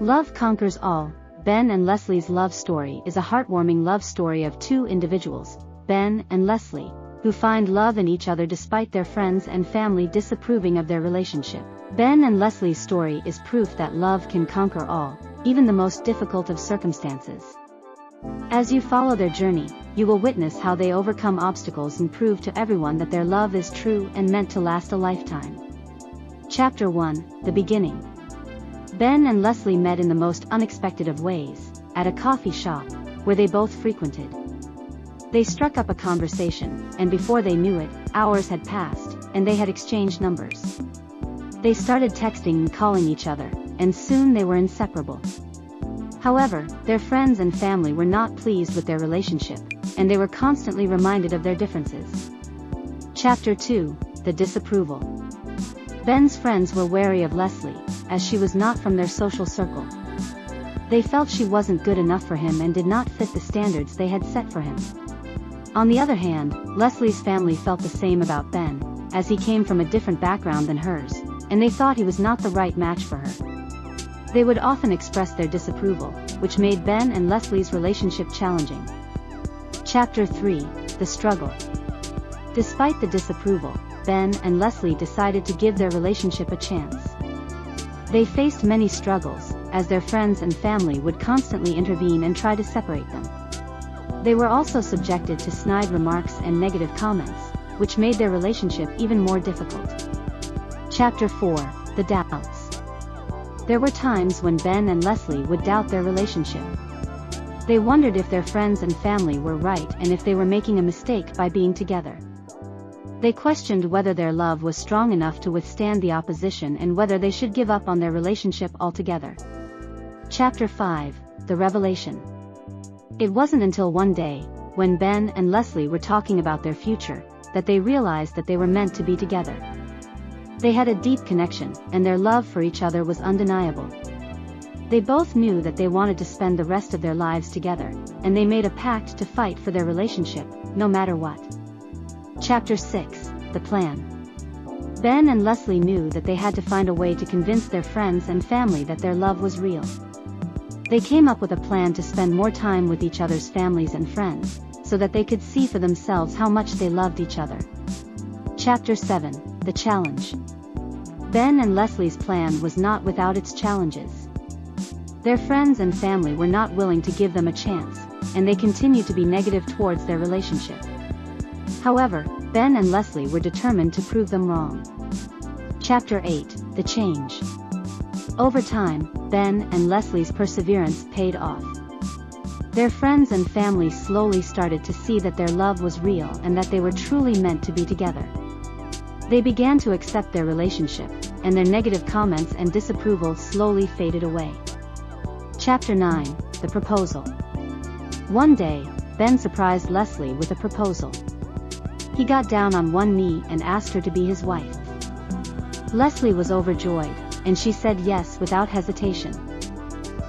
Love Conquers All. Ben and Leslie's love story is a heartwarming love story of two individuals, Ben and Leslie, who find love in each other despite their friends and family disapproving of their relationship. Ben and Leslie's story is proof that love can conquer all, even the most difficult of circumstances. As you follow their journey, you will witness how they overcome obstacles and prove to everyone that their love is true and meant to last a lifetime. Chapter 1: The Beginning. Ben and Leslie met in the most unexpected of ways, at a coffee shop, where they both frequented. They struck up a conversation, and before they knew it, hours had passed, and they had exchanged numbers. They started texting and calling each other, and soon they were inseparable. However, their friends and family were not pleased with their relationship, and they were constantly reminded of their differences. Chapter 2: The Disapproval. Ben's friends were wary of Leslie, as she was not from their social circle. They felt she wasn't good enough for him and did not fit the standards they had set for him. On the other hand, Leslie's family felt the same about Ben, as he came from a different background than hers, and they thought he was not the right match for her. They would often express their disapproval, which made Ben and Leslie's relationship challenging. Chapter 3: The Struggle. Despite the disapproval, Ben and Leslie decided to give their relationship a chance. They faced many struggles, as their friends and family would constantly intervene and try to separate them. They were also subjected to snide remarks and negative comments, which made their relationship even more difficult. Chapter 4: The Doubts. There were times when Ben and Leslie would doubt their relationship. They wondered if their friends and family were right and if they were making a mistake by being together. They questioned whether their love was strong enough to withstand the opposition and whether they should give up on their relationship altogether. Chapter 5: The Revelation. It wasn't until one day, when Ben and Leslie were talking about their future, that they realized that they were meant to be together. They had a deep connection, and their love for each other was undeniable. They both knew that they wanted to spend the rest of their lives together, and they made a pact to fight for their relationship, no matter what. Chapter 6: The Plan. Ben and Leslie knew that they had to find a way to convince their friends and family that their love was real. They came up with a plan to spend more time with each other's families and friends, so that they could see for themselves how much they loved each other. Chapter 7: The Challenge. Ben and Leslie's plan was not without its challenges. Their friends and family were not willing to give them a chance, and they continued to be negative towards their relationship. However, Ben and Leslie were determined to prove them wrong. Chapter 8: The Change. Over time, Ben and Leslie's perseverance paid off. Their friends and family slowly started to see that their love was real and that they were truly meant to be together. They began to accept their relationship, and their negative comments and disapproval slowly faded away. Chapter 9: The Proposal. One day, Ben surprised Leslie with a proposal. He got down on one knee and asked her to be his wife. Leslie was overjoyed, and she said yes without hesitation.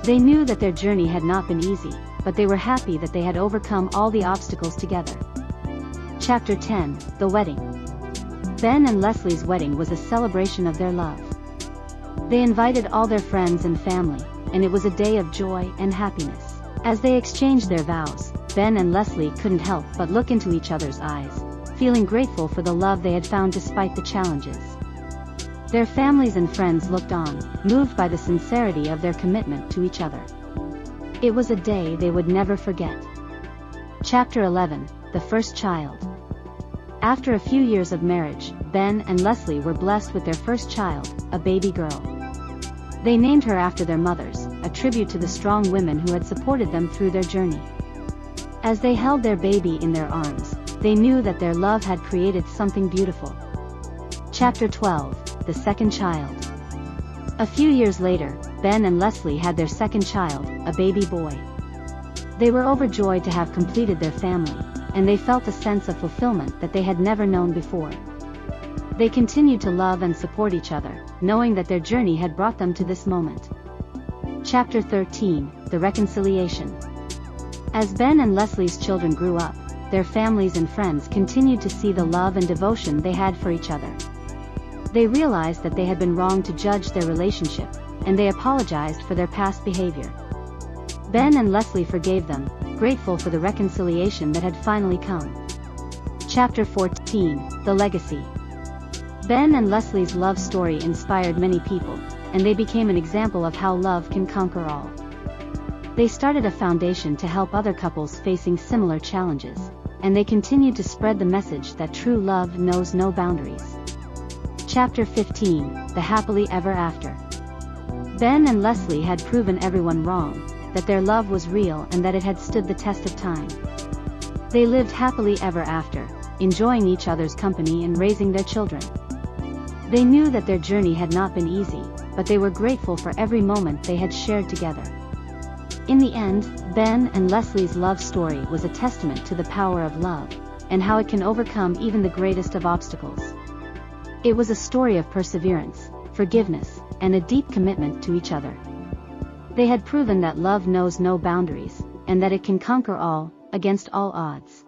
They knew that their journey had not been easy, but they were happy that they had overcome all the obstacles together. Chapter 10: The Wedding. Ben and Leslie's wedding was a celebration of their love. They invited all their friends and family, and it was a day of joy and happiness. As they exchanged their vows, Ben and Leslie couldn't help but look into each other's eyes, feeling grateful for the love they had found despite the challenges. Their families and friends looked on, moved by the sincerity of their commitment to each other. It was a day they would never forget. Chapter 11: The First Child. After a few years of marriage, Ben and Leslie were blessed with their first child, a baby girl. They named her after their mothers, a tribute to the strong women who had supported them through their journey. As they held their baby in their arms, they knew that their love had created something beautiful. Chapter 12: The Second Child. A few years later, Ben and Leslie had their second child, a baby boy. They were overjoyed to have completed their family, and they felt a sense of fulfillment that they had never known before. They continued to love and support each other, knowing that their journey had brought them to this moment. Chapter 13: The Reconciliation. As Ben and Leslie's children grew up, their families and friends continued to see the love and devotion they had for each other. They realized that they had been wrong to judge their relationship, and they apologized for their past behavior. Ben and Leslie forgave them, grateful for the reconciliation that had finally come. Chapter 14, The Legacy. Ben and Leslie's love story inspired many people, and they became an example of how love can conquer all. They started a foundation to help other couples facing similar challenges, and they continued to spread the message that true love knows no boundaries. Chapter 15, The Happily Ever After. Ben and Leslie had proven everyone wrong, that their love was real and that it had stood the test of time. They lived happily ever after, enjoying each other's company and raising their children. They knew that their journey had not been easy, but they were grateful for every moment they had shared together. In the end, Ben and Leslie's love story was a testament to the power of love, and how it can overcome even the greatest of obstacles. It was a story of perseverance, forgiveness, and a deep commitment to each other. They had proven that love knows no boundaries, and that it can conquer all, against all odds.